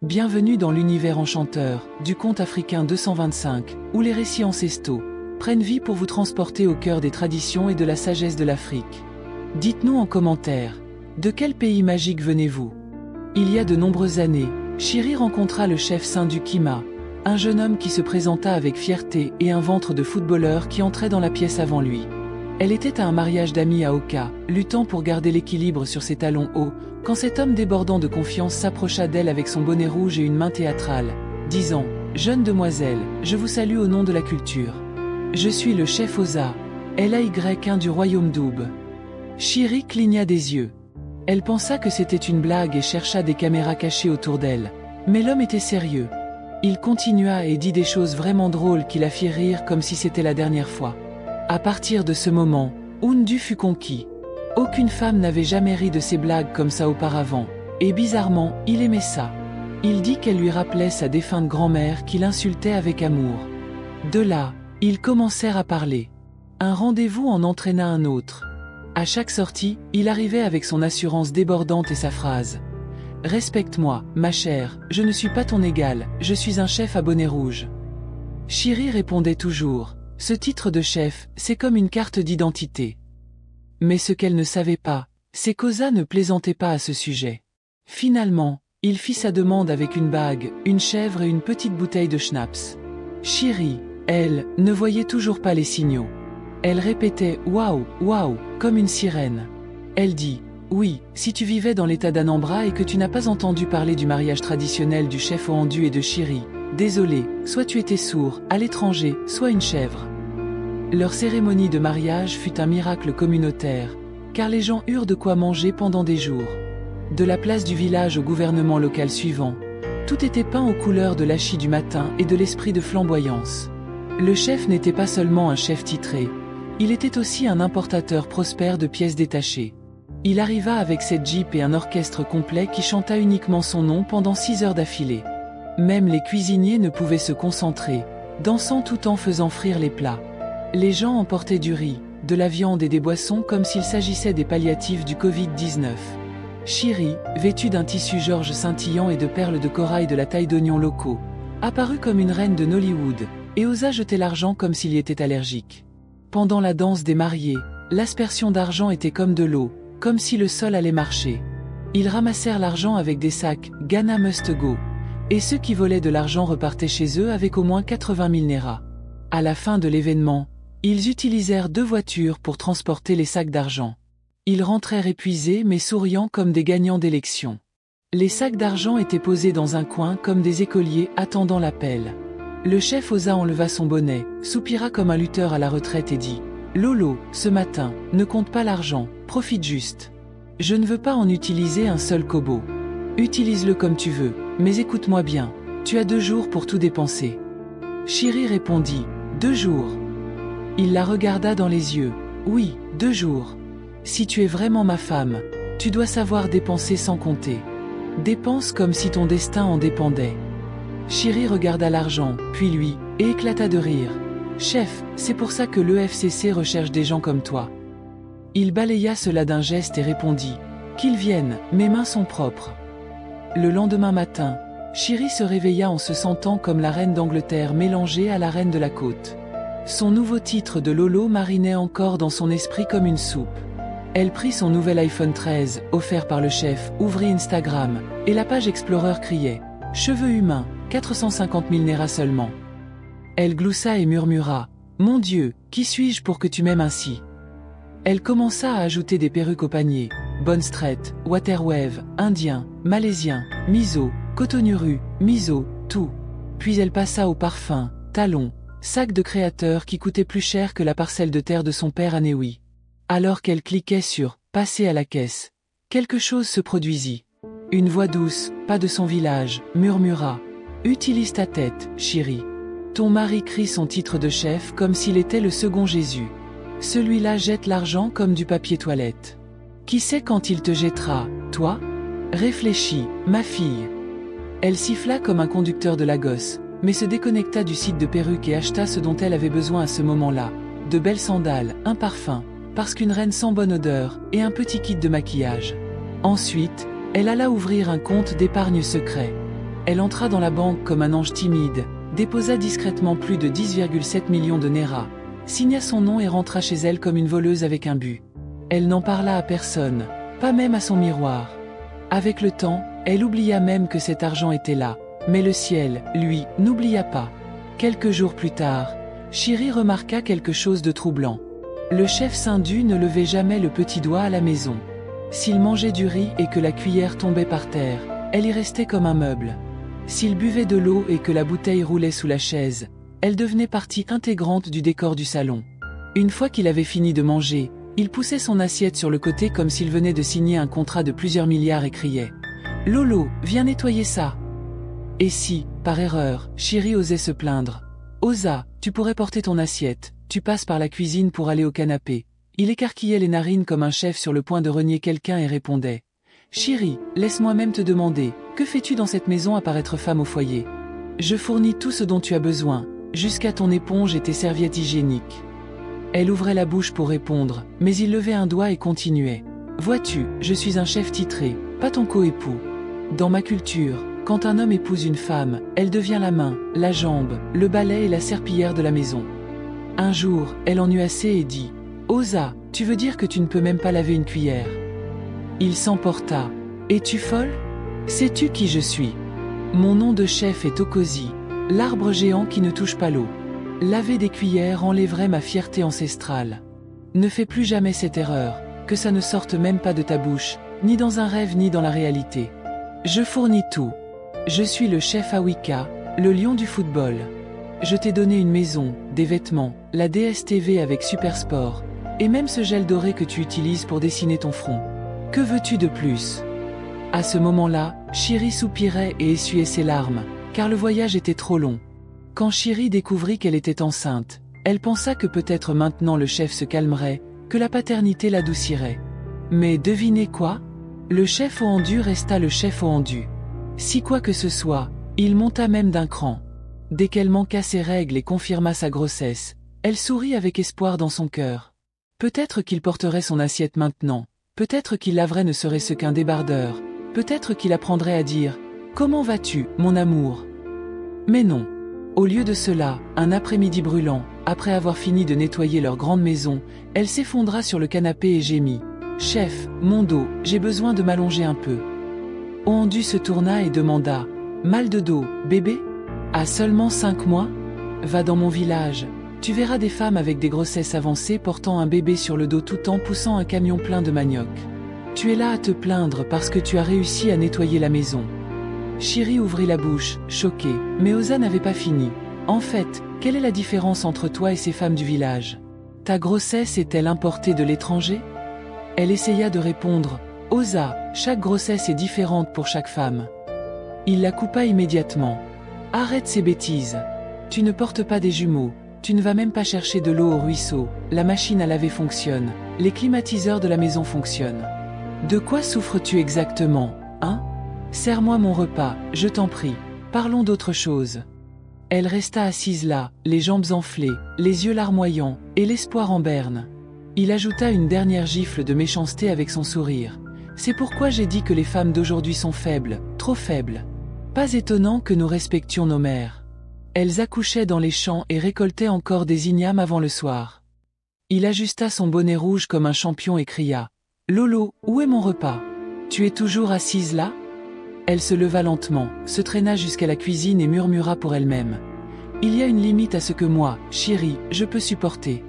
Bienvenue dans l'univers enchanteur du conte africain 225, où les récits ancestraux prennent vie pour vous transporter au cœur des traditions et de la sagesse de l'Afrique. Dites-nous en commentaire, de quel pays magique venez-vous? Il y a de nombreuses années, Chiri rencontra le chef Saindu Kima, un jeune homme qui se présenta avec fierté et un ventre de footballeur qui entrait dans la pièce avant lui. Elle était à un mariage d'amis à Oka, luttant pour garder l'équilibre sur ses talons hauts, quand cet homme débordant de confiance s'approcha d'elle avec son bonnet rouge et une main théâtrale, disant « Jeune demoiselle, je vous salue au nom de la culture. Je suis le chef Oza, LAY1 du royaume d'Oub. » Chiri cligna des yeux. Elle pensa que c'était une blague et chercha des caméras cachées autour d'elle. Mais l'homme était sérieux. Il continua et dit des choses vraiment drôles qui la firent rire comme si c'était la dernière fois. À partir de ce moment, Oundu fut conquis. Aucune femme n'avait jamais ri de ses blagues comme ça auparavant, et bizarrement, il aimait ça. Il dit qu'elle lui rappelait sa défunte grand-mère qui l'insultait avec amour. De là, ils commencèrent à parler. Un rendez-vous en entraîna un autre. À chaque sortie, il arrivait avec son assurance débordante et sa phrase. « Respecte-moi, ma chère, je ne suis pas ton égal, je suis un chef à bonnet rouge. » Chiri répondait toujours. Ce titre de chef, c'est comme une carte d'identité. Mais ce qu'elle ne savait pas, c'est qu'Oza ne plaisantait pas à ce sujet. Finalement, il fit sa demande avec une bague, une chèvre et une petite bouteille de schnapps. Chiri, elle, ne voyait toujours pas les signaux. Elle répétait « Waouh, waouh » comme une sirène. Elle dit « Oui, si tu vivais dans l'état d'Anambra et que tu n'as pas entendu parler du mariage traditionnel du chef Oandu et de Chiri, désolé, soit tu étais sourd, à l'étranger, soit une chèvre. » Leur cérémonie de mariage fut un miracle communautaire, car les gens eurent de quoi manger pendant des jours. De la place du village au gouvernement local suivant, tout était peint aux couleurs de l'hachis du matin et de l'esprit de flamboyance. Le chef n'était pas seulement un chef titré, il était aussi un importateur prospère de pièces détachées. Il arriva avec cette jeep et un orchestre complet qui chanta uniquement son nom pendant 6 heures d'affilée. Même les cuisiniers ne pouvaient se concentrer, dansant tout en faisant frire les plats. Les gens emportaient du riz, de la viande et des boissons comme s'il s'agissait des palliatifs du Covid-19. Chiri, vêtue d'un tissu Georges scintillant et de perles de corail de la taille d'oignons locaux, apparut comme une reine de Nollywood, et osa jeter l'argent comme s'il y était allergique. Pendant la danse des mariés, l'aspersion d'argent était comme de l'eau, comme si le sol allait marcher. Ils ramassèrent l'argent avec des sacs « Ghana Must Go », et ceux qui volaient de l'argent repartaient chez eux avec au moins 80 000 nera. À la fin de l'événement, ils utilisèrent 2 voitures pour transporter les sacs d'argent. Ils rentrèrent épuisés mais souriants comme des gagnants d'élections. Les sacs d'argent étaient posés dans un coin comme des écoliers attendant l'appel. Le chef Oza enleva son bonnet, soupira comme un lutteur à la retraite et dit « Lolo, ce matin, ne compte pas l'argent, profite juste. Je ne veux pas en utiliser un seul kobo. Utilise-le comme tu veux, mais écoute-moi bien, tu as 2 jours pour tout dépenser. » Chiri répondit « 2 jours. » Il la regarda dans les yeux. « Oui, 2 jours. Si tu es vraiment ma femme, tu dois savoir dépenser sans compter. Dépense comme si ton destin en dépendait. » Chiri regarda l'argent, puis lui, et éclata de rire. « Chef, c'est pour ça que l'EFCC recherche des gens comme toi. » Il balaya cela d'un geste et répondit « Qu'ils viennent, mes mains sont propres. » Le lendemain matin, Chiri se réveilla en se sentant comme la reine d'Angleterre mélangée à la reine de la côte. Son nouveau titre de Lolo marinait encore dans son esprit comme une soupe. Elle prit son nouvel iPhone 13, offert par le chef, ouvrit Instagram, et la page Explorer criait « Cheveux humains, 450 000 nera seulement. » Elle gloussa et murmura « Mon Dieu, qui suis-je pour que tu m'aimes ainsi ?» Elle commença à ajouter des perruques au panier, Bond Street, Waterwave, Indien, Malaisien, Miso, Cotonuru, Miso, tout. Puis elle passa au parfum, talons, sac de créateur qui coûtait plus cher que la parcelle de terre de son père à Newi. Alors qu'elle cliquait sur « Passer à la caisse », quelque chose se produisit. Une voix douce, pas de son village, murmura « Utilise ta tête, Chiri. Ton mari crie son titre de chef comme s'il était le second Jésus. Celui-là jette l'argent comme du papier toilette. Qui sait quand il te jettera, toi? Réfléchis, ma fille. » Elle siffla comme un conducteur de Lagos, mais se déconnecta du site de perruques et acheta ce dont elle avait besoin à ce moment-là. De belles sandales, un parfum, parce qu'une reine sans bonne odeur, et un petit kit de maquillage. Ensuite, elle alla ouvrir un compte d'épargne secret. Elle entra dans la banque comme un ange timide, déposa discrètement plus de 10,7 millions de Naira, signa son nom et rentra chez elle comme une voleuse avec un but. Elle n'en parla à personne, pas même à son miroir. Avec le temps, elle oublia même que cet argent était là, mais le ciel, lui, n'oublia pas. Quelques jours plus tard, Chéri remarqua quelque chose de troublant. Le chef Sindu ne levait jamais le petit doigt à la maison. S'il mangeait du riz et que la cuillère tombait par terre, elle y restait comme un meuble. S'il buvait de l'eau et que la bouteille roulait sous la chaise, elle devenait partie intégrante du décor du salon. Une fois qu'il avait fini de manger, il poussait son assiette sur le côté comme s'il venait de signer un contrat de plusieurs milliards et criait « Lolo, viens nettoyer ça !» Et si, par erreur, Chéri osait se plaindre. « Osa, tu pourrais porter ton assiette, tu passes par la cuisine pour aller au canapé. » Il écarquillait les narines comme un chef sur le point de renier quelqu'un et répondait « Chéri, laisse-moi même te demander, que fais-tu dans cette maison à part être femme au foyer? Je fournis tout ce dont tu as besoin, jusqu'à ton éponge et tes serviettes hygiéniques. » Elle ouvrait la bouche pour répondre, mais il levait un doigt et continuait. « Vois-tu, je suis un chef titré, pas ton coépoux. Dans ma culture, quand un homme épouse une femme, elle devient la main, la jambe, le balai et la serpillière de la maison. » Un jour, elle en eut assez et dit « Osa, tu veux dire que tu ne peux même pas laver une cuillère ?» Il s'emporta. « Es-tu folle? Sais-tu qui je suis? Mon nom de chef est Okosi, l'arbre géant qui ne touche pas l'eau. Laver des cuillères enlèverait ma fierté ancestrale. Ne fais plus jamais cette erreur, que ça ne sorte même pas de ta bouche, ni dans un rêve ni dans la réalité. Je fournis tout. Je suis le chef Awika, le lion du football. Je t'ai donné une maison, des vêtements, la DSTV avec Supersport, et même ce gel doré que tu utilises pour dessiner ton front. Que veux-tu de plus? » À ce moment-là, Chéri soupirait et essuyait ses larmes, car le voyage était trop long. Quand Chéri découvrit qu'elle était enceinte, elle pensa que peut-être maintenant le chef se calmerait, que la paternité l'adoucirait. Mais devinez quoi? Le chef Oandu resta le chef Oandu. Si quoi que ce soit, il monta même d'un cran. Dès qu'elle manqua ses règles et confirma sa grossesse, elle sourit avec espoir dans son cœur. Peut-être qu'il porterait son assiette maintenant, peut-être qu'il laverait ne serait-ce qu'un débardeur, peut-être qu'il apprendrait à dire « Comment vas-tu, mon amour ?» Mais non. Au lieu de cela, un après-midi brûlant, après avoir fini de nettoyer leur grande maison, elle s'effondra sur le canapé et gémit. « Chef, mon dos, j'ai besoin de m'allonger un peu. » Oandu se tourna et demanda « Mal de dos, bébé? À seulement 5 mois? Va dans mon village. Tu verras des femmes avec des grossesses avancées portant un bébé sur le dos tout en poussant un camion plein de manioc. Tu es là à te plaindre parce que tu as réussi à nettoyer la maison. » Chéri ouvrit la bouche, choquée, mais Osa n'avait pas fini. « En fait, quelle est la différence entre toi et ces femmes du village? Ta grossesse est-elle importée de l'étranger? » Elle essaya de répondre. « Osa, chaque grossesse est différente pour chaque femme. » Il la coupa immédiatement. « Arrête ces bêtises. Tu ne portes pas des jumeaux. Tu ne vas même pas chercher de l'eau au ruisseau, la machine à laver fonctionne, les climatiseurs de la maison fonctionnent. De quoi souffres-tu exactement, hein? Sers-moi mon repas, je t'en prie. Parlons d'autre chose. » Elle resta assise là, les jambes enflées, les yeux larmoyants, et l'espoir en berne. Il ajouta une dernière gifle de méchanceté avec son sourire. « C'est pourquoi j'ai dit que les femmes d'aujourd'hui sont faibles, trop faibles. Pas étonnant que nous respections nos mères. Elles accouchaient dans les champs et récoltaient encore des ignames avant le soir. » Il ajusta son bonnet rouge comme un champion et cria « Lolo, où est mon repas? Tu es toujours assise là ?» Elle se leva lentement, se traîna jusqu'à la cuisine et murmura pour elle-même « Il y a une limite à ce que moi, Chéri, je peux supporter. »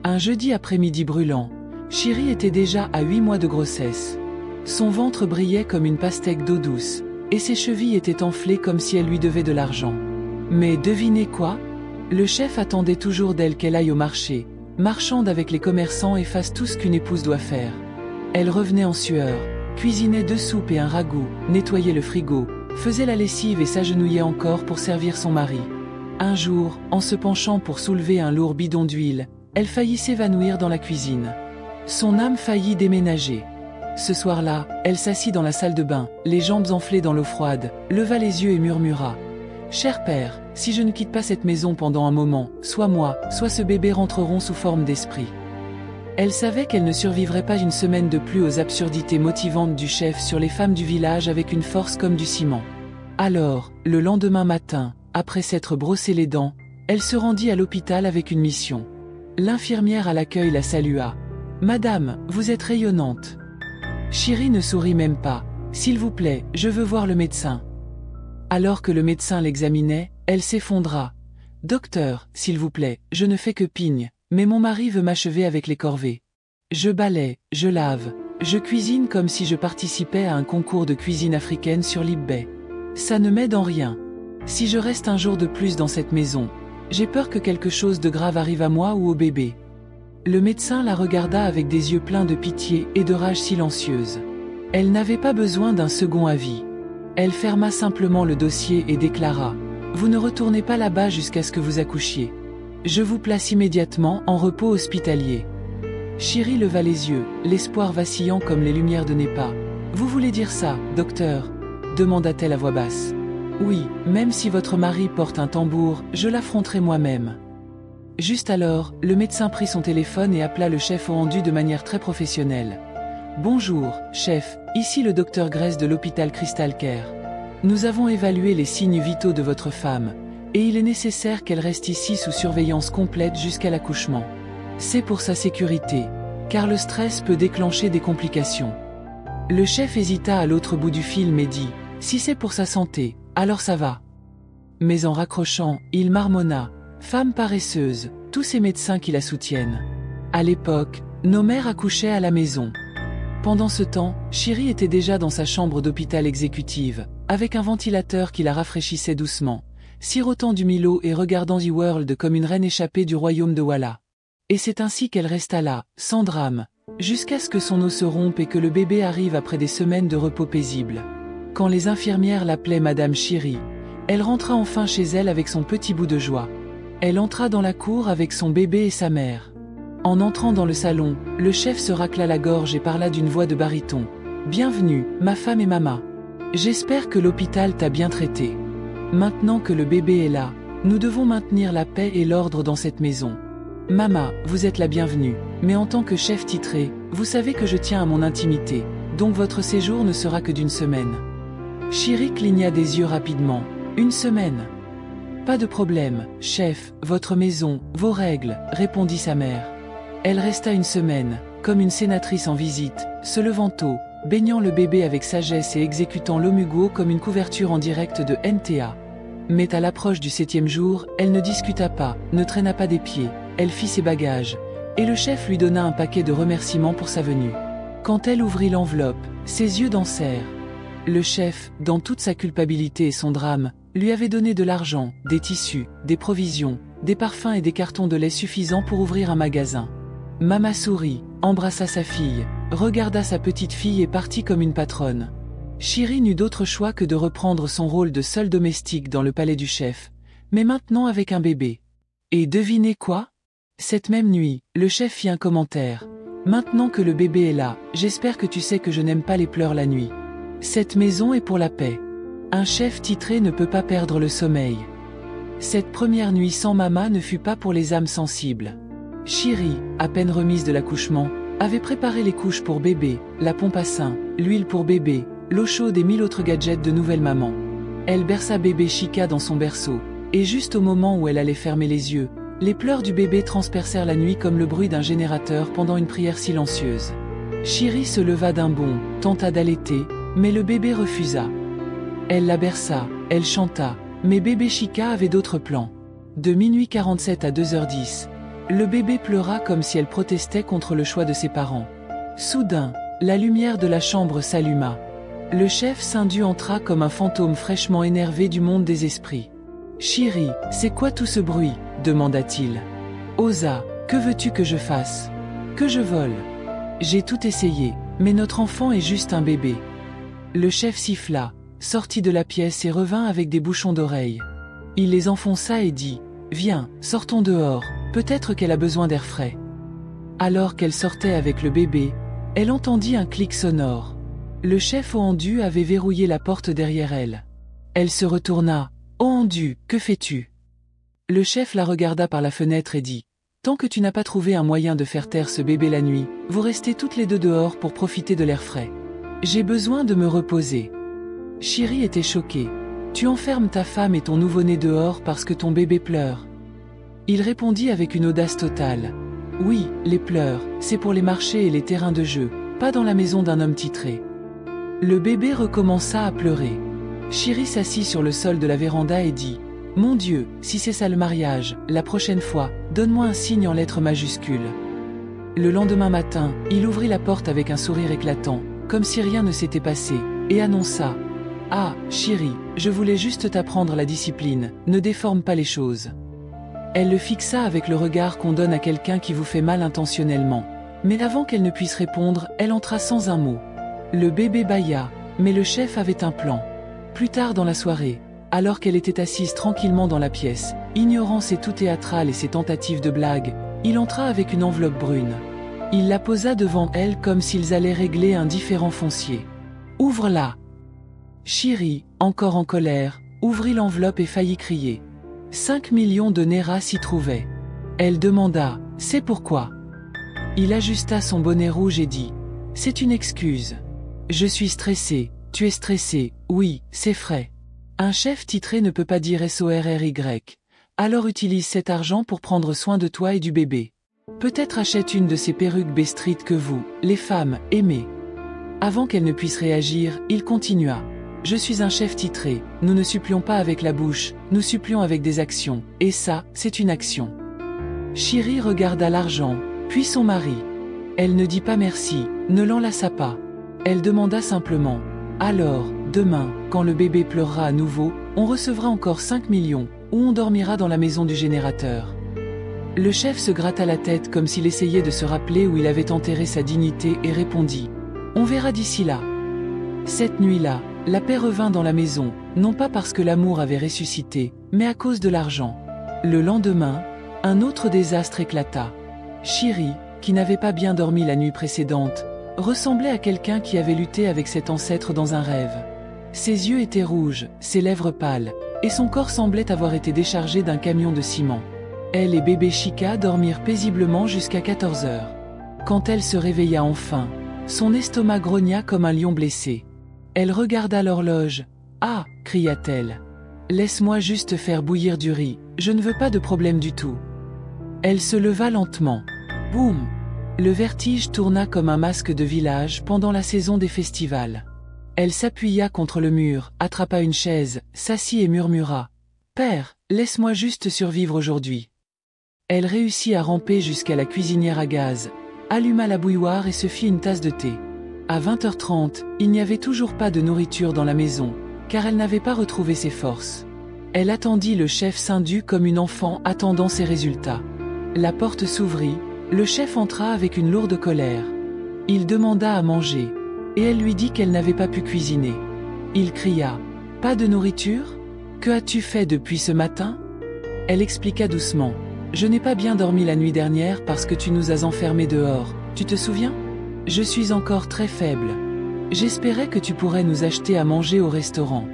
Un jeudi après-midi brûlant, Chéri était déjà à 8 mois de grossesse. Son ventre brillait comme une pastèque d'eau douce, et ses chevilles étaient enflées comme si elle lui devait de l'argent. Mais devinez quoi? Le chef attendait toujours d'elle qu'elle aille au marché, marchande avec les commerçants et fasse tout ce qu'une épouse doit faire. Elle revenait en sueur, cuisinait 2 soupes et un ragoût, nettoyait le frigo, faisait la lessive et s'agenouillait encore pour servir son mari. Un jour, en se penchant pour soulever un lourd bidon d'huile, elle faillit s'évanouir dans la cuisine. Son âme faillit déménager. Ce soir-là, elle s'assit dans la salle de bain, les jambes enflées dans l'eau froide, leva les yeux et murmura « Cher père, si je ne quitte pas cette maison pendant un moment, soit moi, soit ce bébé rentreront sous forme d'esprit. » Elle savait qu'elle ne survivrait pas une semaine de plus aux absurdités motivantes du chef sur les femmes du village avec une force comme du ciment. Alors, le lendemain matin, après s'être brossé les dents, elle se rendit à l'hôpital avec une mission. L'infirmière à l'accueil la salua. « Madame, vous êtes rayonnante. » Shiri ne sourit même pas. « S'il vous plaît, je veux voir le médecin. » Alors que le médecin l'examinait, elle s'effondra. « Docteur, s'il vous plaît, je ne fais que pigne, mais mon mari veut m'achever avec les corvées. Je balaie, je lave, je cuisine comme si je participais à un concours de cuisine africaine sur l'eBay. Ça ne m'aide en rien. Si je reste un jour de plus dans cette maison, j'ai peur que quelque chose de grave arrive à moi ou au bébé. » Le médecin la regarda avec des yeux pleins de pitié et de rage silencieuse. Elle n'avait pas besoin d'un second avis. Elle ferma simplement le dossier et déclara « Vous ne retournez pas là-bas jusqu'à ce que vous accouchiez. Je vous place immédiatement en repos hospitalier. » Shiri leva les yeux, l'espoir vacillant comme les lumières de Népa. « Vous voulez dire ça, docteur ?» demanda-t-elle à voix basse. « Oui, même si votre mari porte un tambour, je l'affronterai moi-même. » Juste alors, le médecin prit son téléphone et appela le chef Ohandu de manière très professionnelle. « Bonjour, chef, ici le docteur Grace de l'hôpital Crystal Care. Nous avons évalué les signes vitaux de votre femme, et il est nécessaire qu'elle reste ici sous surveillance complète jusqu'à l'accouchement. C'est pour sa sécurité, car le stress peut déclencher des complications. » Le chef hésita à l'autre bout du fil et dit « Si c'est pour sa santé, alors ça va. » Mais en raccrochant, il marmonna « Femme paresseuse, tous ces médecins qui la soutiennent. À l'époque, nos mères accouchaient à la maison. » Pendant ce temps, Shiri était déjà dans sa chambre d'hôpital exécutive, avec un ventilateur qui la rafraîchissait doucement, sirotant du Milo et regardant The World comme une reine échappée du royaume de Walla. Et c'est ainsi qu'elle resta là, sans drame, jusqu'à ce que son os se rompe et que le bébé arrive après des semaines de repos paisible. Quand les infirmières l'appelaient Madame Shiri, elle rentra enfin chez elle avec son petit bout de joie. Elle entra dans la cour avec son bébé et sa mère. En entrant dans le salon, le chef se racla la gorge et parla d'une voix de baryton. « Bienvenue, ma femme et maman. J'espère que l'hôpital t'a bien traité. Maintenant que le bébé est là, nous devons maintenir la paix et l'ordre dans cette maison. Maman, vous êtes la bienvenue, mais en tant que chef titré, vous savez que je tiens à mon intimité, donc votre séjour ne sera que d'1 semaine. » Shiri cligna des yeux rapidement. « 1 semaine ? » « Pas de problème, chef, votre maison, vos règles, » répondit sa mère. Elle resta 1 semaine, comme une sénatrice en visite, se levant tôt, baignant le bébé avec sagesse et exécutant l'omugo comme une couverture en direct de NTA. Mais à l'approche du 7e jour, elle ne discuta pas, ne traîna pas des pieds, elle fit ses bagages, et le chef lui donna un paquet de remerciements pour sa venue. Quand elle ouvrit l'enveloppe, ses yeux dansèrent. Le chef, dans toute sa culpabilité et son drame, lui avait donné de l'argent, des tissus, des provisions, des parfums et des cartons de lait suffisants pour ouvrir un magasin. Mama sourit, embrassa sa fille, regarda sa petite fille et partit comme une patronne. Shiri n'eut d'autre choix que de reprendre son rôle de seule domestique dans le palais du chef, mais maintenant avec un bébé. Et devinez quoi ? Cette même nuit, le chef fit un commentaire. « Maintenant que le bébé est là, j'espère que tu sais que je n'aime pas les pleurs la nuit. Cette maison est pour la paix. Un chef titré ne peut pas perdre le sommeil. » Cette première nuit sans maman ne fut pas pour les âmes sensibles. Shiri, à peine remise de l'accouchement, avait préparé les couches pour bébé, la pompe à sein, l'huile pour bébé, l'eau chaude et 1000 autres gadgets de nouvelle maman. Elle berça bébé Chika dans son berceau, et juste au moment où elle allait fermer les yeux, les pleurs du bébé transpercèrent la nuit comme le bruit d'un générateur pendant une prière silencieuse. Shiri se leva d'un bond, tenta d'allaiter, mais le bébé refusa. Elle la berça, elle chanta, mais bébé Chika avait d'autres plans. De minuit 47 à 2h10, le bébé pleura comme si elle protestait contre le choix de ses parents. Soudain, la lumière de la chambre s'alluma. Le chef Sindu entra comme un fantôme fraîchement énervé du monde des esprits. « Shiri, c'est quoi tout ce bruit ?» demanda-t-il. « Osa, que veux-tu que je fasse? Que je vole? J'ai tout essayé, mais notre enfant est juste un bébé. » Le chef siffla, sortit de la pièce et revint avec des bouchons d'oreilles. Il les enfonça et dit « Viens, sortons dehors, peut-être qu'elle a besoin d'air frais. » Alors qu'elle sortait avec le bébé, elle entendit un clic sonore. Le chef Ohandu avait verrouillé la porte derrière elle. Elle se retourna. « Ohandu, que fais-tu » Le chef la regarda par la fenêtre et dit « Tant que tu n'as pas trouvé un moyen de faire taire ce bébé la nuit, vous restez toutes les deux dehors pour profiter de l'air frais. J'ai besoin de me reposer. » Shiri était choquée. « Tu enfermes ta femme et ton nouveau-né dehors parce que ton bébé pleure. Il répondit avec une audace totale. Oui, les pleurs, c'est pour les marchés et les terrains de jeu, pas dans la maison d'un homme titré. Le bébé recommença à pleurer. Chiri s'assit sur le sol de la véranda et dit « Mon Dieu, si c'est ça le mariage, la prochaine fois, donne-moi un signe en lettres majuscules. » Le lendemain matin, il ouvrit la porte avec un sourire éclatant, comme si rien ne s'était passé, et annonça « Ah, Chiri, je voulais juste t'apprendre la discipline, ne déforme pas les choses. » Elle le fixa avec le regard qu'on donne à quelqu'un qui vous fait mal intentionnellement. Mais avant qu'elle ne puisse répondre, elle entra sans un mot. Le bébé bâilla, mais le chef avait un plan. Plus tard dans la soirée, alors qu'elle était assise tranquillement dans la pièce, ignorant ses toux théâtrales et ses tentatives de blague, il entra avec une enveloppe brune. Il la posa devant elle comme s'ils allaient régler un différend foncier. « Ouvre-la !» Chiri, encore en colère, ouvrit l'enveloppe et faillit crier. 5 millions de Naira s'y trouvaient. Elle demanda « C'est pourquoi ?» Il ajusta son bonnet rouge et dit « C'est une excuse. Je suis stressé, tu es stressé, oui, c'est frais. Un chef titré ne peut pas dire SORRY, alors utilise cet argent pour prendre soin de toi et du bébé. Peut-être achète une de ces perruques B-Street que vous, les femmes, aimez. » Avant qu'elle ne puisse réagir, il continua. Je suis un chef titré, nous ne supplions pas avec la bouche, nous supplions avec des actions, et ça, c'est une action. Chiri regarda l'argent, puis son mari. Elle ne dit pas merci, ne l'enlaça pas. Elle demanda simplement, alors, demain, quand le bébé pleurera à nouveau, on recevra encore 5 millions, ou on dormira dans la maison du générateur. Le chef se gratta la tête comme s'il essayait de se rappeler où il avait enterré sa dignité et répondit, on verra d'ici là. Cette nuit-là, la paix revint dans la maison, non pas parce que l'amour avait ressuscité, mais à cause de l'argent. Le lendemain, un autre désastre éclata. Chiri, qui n'avait pas bien dormi la nuit précédente, ressemblait à quelqu'un qui avait lutté avec cet ancêtre dans un rêve. Ses yeux étaient rouges, ses lèvres pâles, et son corps semblait avoir été déchargé d'un camion de ciment. Elle et bébé Chika dormirent paisiblement jusqu'à 14 heures. Quand elle se réveilla enfin, son estomac grogna comme un lion blessé. Elle regarda l'horloge. « Ah !» cria-t-elle. « Laisse-moi juste faire bouillir du riz, je ne veux pas de problème du tout. » Elle se leva lentement. Boum ! Le vertige tourna comme un masque de village pendant la saison des festivals. Elle s'appuya contre le mur, attrapa une chaise, s'assit et murmura. « Père, laisse-moi juste survivre aujourd'hui. » Elle réussit à ramper jusqu'à la cuisinière à gaz, alluma la bouilloire et se fit une tasse de thé. À 20h30, il n'y avait toujours pas de nourriture dans la maison, car elle n'avait pas retrouvé ses forces. Elle attendit le chef cindu comme une enfant attendant ses résultats. La porte s'ouvrit, le chef entra avec une lourde colère. Il demanda à manger, et elle lui dit qu'elle n'avait pas pu cuisiner. Il cria « Pas de nourriture ? Que as-tu fait depuis ce matin ?» Elle expliqua doucement « Je n'ai pas bien dormi la nuit dernière parce que tu nous as enfermés dehors, tu te souviens ? Je suis encore très faible. J'espérais que tu pourrais nous acheter à manger au restaurant. »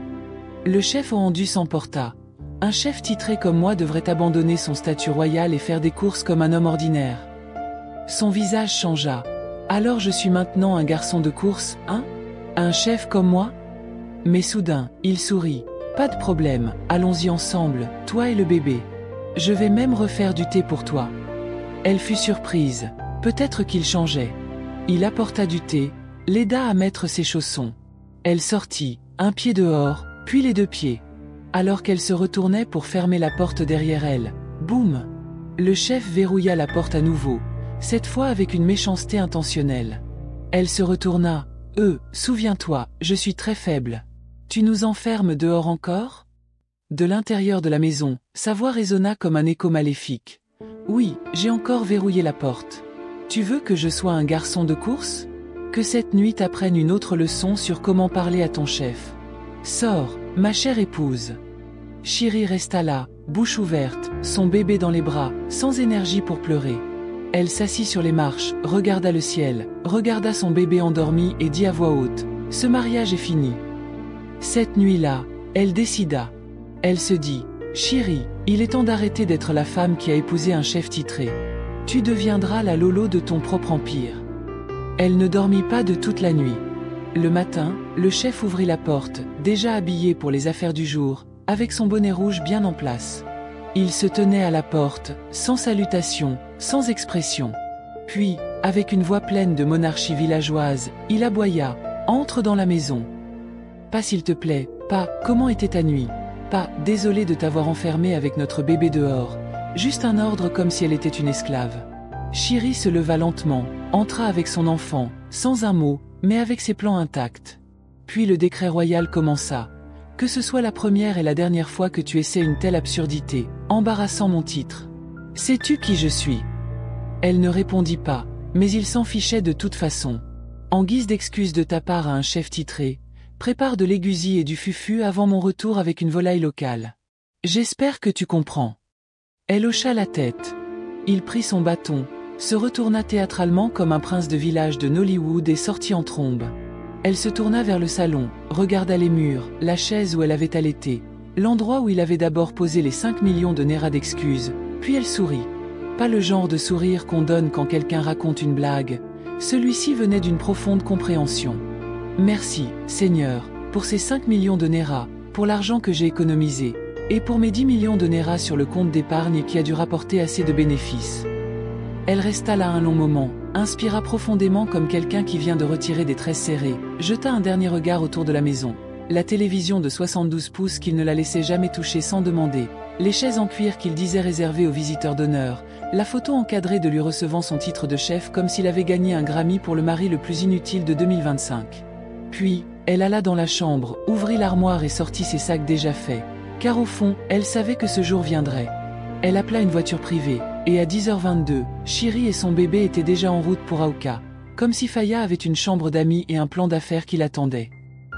Le chef rendu s'emporta. Un chef titré comme moi devrait abandonner son statut royal et faire des courses comme un homme ordinaire. Son visage changea. Alors je suis maintenant un garçon de course, hein? Un chef comme moi? Mais soudain, il sourit. Pas de problème, allons-y ensemble, toi et le bébé. Je vais même refaire du thé pour toi. Elle fut surprise. Peut-être qu'il changeait. Il apporta du thé, l'aida à mettre ses chaussons. Elle sortit, un pied dehors, puis les deux pieds. Alors qu'elle se retournait pour fermer la porte derrière elle, boum! Le chef verrouilla la porte à nouveau, cette fois avec une méchanceté intentionnelle. Elle se retourna. Souviens-toi, je suis très faible. Tu nous enfermes dehors encore? » De l'intérieur de la maison, sa voix résonna comme un écho maléfique. « Oui, j'ai encore verrouillé la porte. Tu veux que je sois un garçon de course? Que cette nuit t'apprenne une autre leçon sur comment parler à ton chef. Sors, ma chère épouse. » Chiri resta là, bouche ouverte, son bébé dans les bras, sans énergie pour pleurer. Elle s'assit sur les marches, regarda le ciel, regarda son bébé endormi et dit à voix haute, « Ce mariage est fini. » Cette nuit-là, elle décida. Elle se dit, « Chiri, il est temps d'arrêter d'être la femme qui a épousé un chef titré. Tu deviendras la Lolo de ton propre empire. » Elle ne dormit pas de toute la nuit. Le matin, le chef ouvrit la porte, déjà habillé pour les affaires du jour, avec son bonnet rouge bien en place. Il se tenait à la porte, sans salutation, sans expression. Puis, avec une voix pleine de monarchie villageoise, il aboya « Entre dans la maison !» Pas s'il te plaît, pas « Comment était ta nuit ?» Pas « Désolé de t'avoir enfermé avec notre bébé dehors », juste un ordre comme si elle était une esclave. Chéri se leva lentement, entra avec son enfant, sans un mot, mais avec ses plans intacts. Puis le décret royal commença. Que ce soit la première et la dernière fois que tu essaies une telle absurdité, embarrassant mon titre. Sais-tu qui je suis ? Elle ne répondit pas, mais il s'en fichait de toute façon. En guise d'excuse de ta part à un chef titré, prépare de l'aiguisie et du fufu avant mon retour avec une volaille locale. J'espère que tu comprends. Elle hocha la tête. Il prit son bâton, se retourna théâtralement comme un prince de village de Nollywood et sortit en trombe. Elle se tourna vers le salon, regarda les murs, la chaise où elle avait allaité, l'endroit où il avait d'abord posé les 5 millions de Naira d'excuses, puis elle sourit. Pas le genre de sourire qu'on donne quand quelqu'un raconte une blague, celui-ci venait d'une profonde compréhension. Merci, Seigneur, pour ces 5 millions de Naira, pour l'argent que j'ai économisé, et pour mes 10 millions de Naira sur le compte d'épargne qui a dû rapporter assez de bénéfices. Elle resta là un long moment, inspira profondément comme quelqu'un qui vient de retirer des tresses serrées, jeta un dernier regard autour de la maison. La télévision de 72 pouces qu'il ne la laissait jamais toucher sans demander, les chaises en cuir qu'il disait réservées aux visiteurs d'honneur, la photo encadrée de lui recevant son titre de chef comme s'il avait gagné un Grammy pour le mari le plus inutile de 2025. Puis, elle alla dans la chambre, ouvrit l'armoire et sortit ses sacs déjà faits, car au fond, elle savait que ce jour viendrait. Elle appela une voiture privée, et à 10h22, Chéri et son bébé étaient déjà en route pour Aouka, comme si Faya avait une chambre d'amis et un plan d'affaires qui l'attendaient.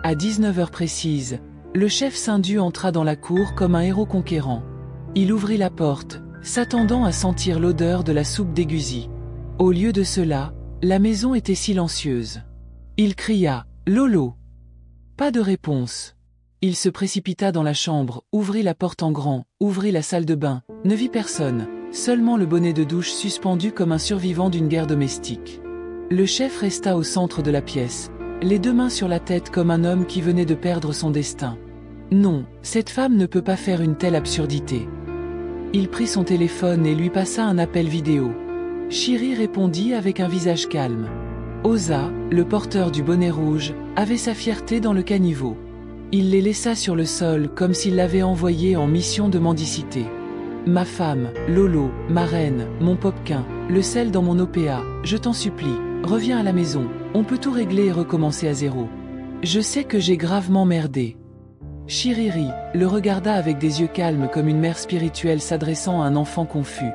À 19h précise, le chef Saindu entra dans la cour comme un héros conquérant. Il ouvrit la porte, s'attendant à sentir l'odeur de la soupe d'aiguisie. Au lieu de cela, la maison était silencieuse. Il cria « Lolo !» Pas de réponse. Il se précipita dans la chambre, ouvrit la porte en grand, ouvrit la salle de bain, ne vit personne, seulement le bonnet de douche suspendu comme un survivant d'une guerre domestique. Le chef resta au centre de la pièce, les deux mains sur la tête comme un homme qui venait de perdre son destin. Non, cette femme ne peut pas faire une telle absurdité. Il prit son téléphone et lui passa un appel vidéo. Chéri répondit avec un visage calme. Oza, le porteur du bonnet rouge, avait sa fierté dans le caniveau. Il les laissa sur le sol comme s'il l'avait envoyé en mission de mendicité. Ma femme, Lolo, ma reine, mon popquin, le sel dans mon OPA, je t'en supplie, reviens à la maison, on peut tout régler et recommencer à zéro. Je sais que j'ai gravement merdé. Chiriri le regarda avec des yeux calmes comme une mère spirituelle s'adressant à un enfant confus.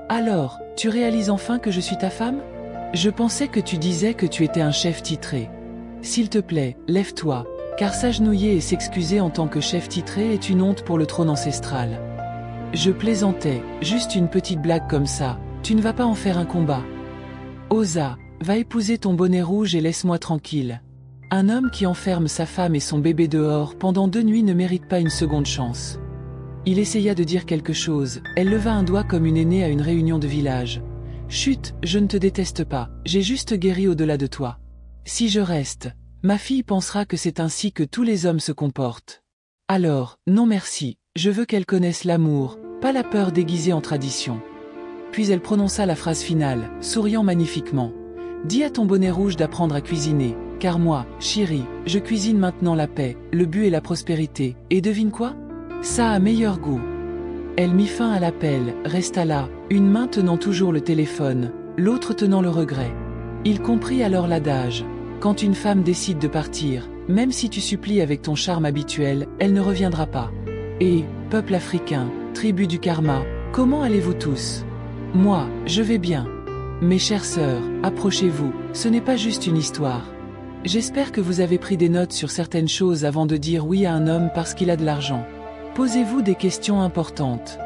Alors, tu réalises enfin que je suis ta femme ? Je pensais que tu disais que tu étais un chef titré. S'il te plaît, lève-toi, car s'agenouiller et s'excuser en tant que chef titré est une honte pour le trône ancestral. Je plaisantais, juste une petite blague comme ça, tu ne vas pas en faire un combat. Oza, va épouser ton bonnet rouge et laisse-moi tranquille. Un homme qui enferme sa femme et son bébé dehors pendant 2 nuits ne mérite pas une seconde chance. Il essaya de dire quelque chose, elle leva un doigt comme une aînée à une réunion de village. Chut, je ne te déteste pas, j'ai juste guéri au-delà de toi. Si je reste, ma fille pensera que c'est ainsi que tous les hommes se comportent. Alors, non merci, je veux qu'elle connaisse l'amour, pas la peur déguisée en tradition. Puis elle prononça la phrase finale, souriant magnifiquement. Dis à ton bonnet rouge d'apprendre à cuisiner, car moi, Chéri, je cuisine maintenant la paix, le but et la prospérité, et devine quoi ? Ça a meilleur goût. Elle mit fin à l'appel, resta là, une main tenant toujours le téléphone, l'autre tenant le regret. Il comprit alors l'adage. Quand une femme décide de partir, même si tu supplies avec ton charme habituel, elle ne reviendra pas. Et, peuple africain, tribu du karma, comment allez-vous tous ? Moi, je vais bien. Mes chères sœurs, approchez-vous, ce n'est pas juste une histoire. J'espère que vous avez pris des notes sur certaines choses avant de dire oui à un homme parce qu'il a de l'argent. Posez-vous des questions importantes.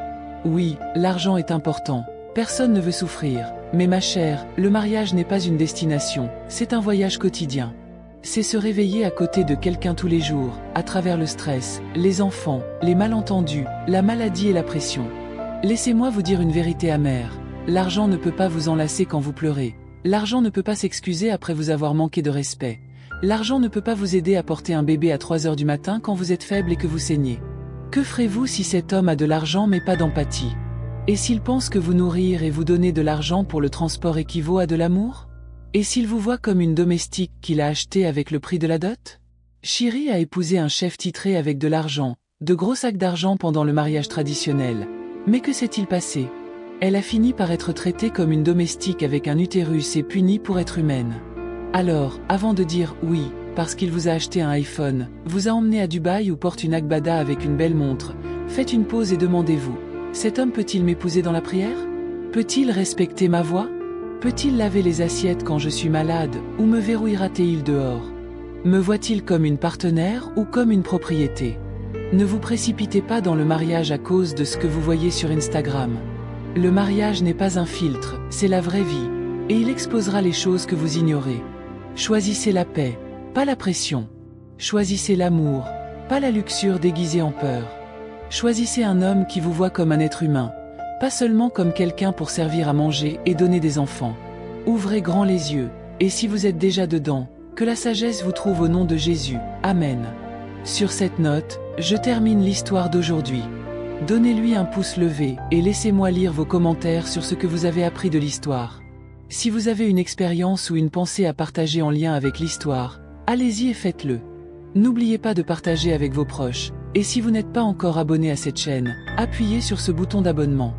Oui, l'argent est important. Personne ne veut souffrir. Mais ma chère, le mariage n'est pas une destination, c'est un voyage quotidien. C'est se réveiller à côté de quelqu'un tous les jours, à travers le stress, les enfants, les malentendus, la maladie et la pression. Laissez-moi vous dire une vérité amère. L'argent ne peut pas vous enlacer quand vous pleurez. L'argent ne peut pas s'excuser après vous avoir manqué de respect. L'argent ne peut pas vous aider à porter un bébé à 3 heures du matin quand vous êtes faible et que vous saignez. Que ferez-vous si cet homme a de l'argent mais pas d'empathie? Et s'il pense que vous nourrir et vous donner de l'argent pour le transport équivaut à de l'amour? Et s'il vous voit comme une domestique qu'il a achetée avec le prix de la dot? Shiri a épousé un chef titré avec de l'argent, de gros sacs d'argent pendant le mariage traditionnel. Mais que s'est-il passé? Elle a fini par être traitée comme une domestique avec un utérus et punie pour être humaine. Alors, avant de dire oui, parce qu'il vous a acheté un iPhone, vous a emmené à Dubaï ou porte une agbada avec une belle montre, faites une pause et demandez-vous, cet homme peut-il m'épouser dans la prière? Peut-il respecter ma voix? Peut-il laver les assiettes quand je suis malade, ou me verrouillera-t-il dehors? Me voit-il comme une partenaire ou comme une propriété? Ne vous précipitez pas dans le mariage à cause de ce que vous voyez sur Instagram. Le mariage n'est pas un filtre, c'est la vraie vie, et il exposera les choses que vous ignorez. Choisissez la paix, pas la pression. Choisissez l'amour, pas la luxure déguisée en peur. Choisissez un homme qui vous voit comme un être humain, pas seulement comme quelqu'un pour servir à manger et donner des enfants. Ouvrez grand les yeux, et si vous êtes déjà dedans, que la sagesse vous trouve au nom de Jésus. Amen. Sur cette note, je termine l'histoire d'aujourd'hui. Donnez-lui un pouce levé et laissez-moi lire vos commentaires sur ce que vous avez appris de l'histoire. Si vous avez une expérience ou une pensée à partager en lien avec l'histoire, allez-y et faites-le. N'oubliez pas de partager avec vos proches, et si vous n'êtes pas encore abonné à cette chaîne, appuyez sur ce bouton d'abonnement.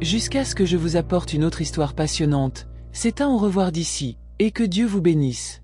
Jusqu'à ce que je vous apporte une autre histoire passionnante, c'est un au revoir d'ici, et que Dieu vous bénisse.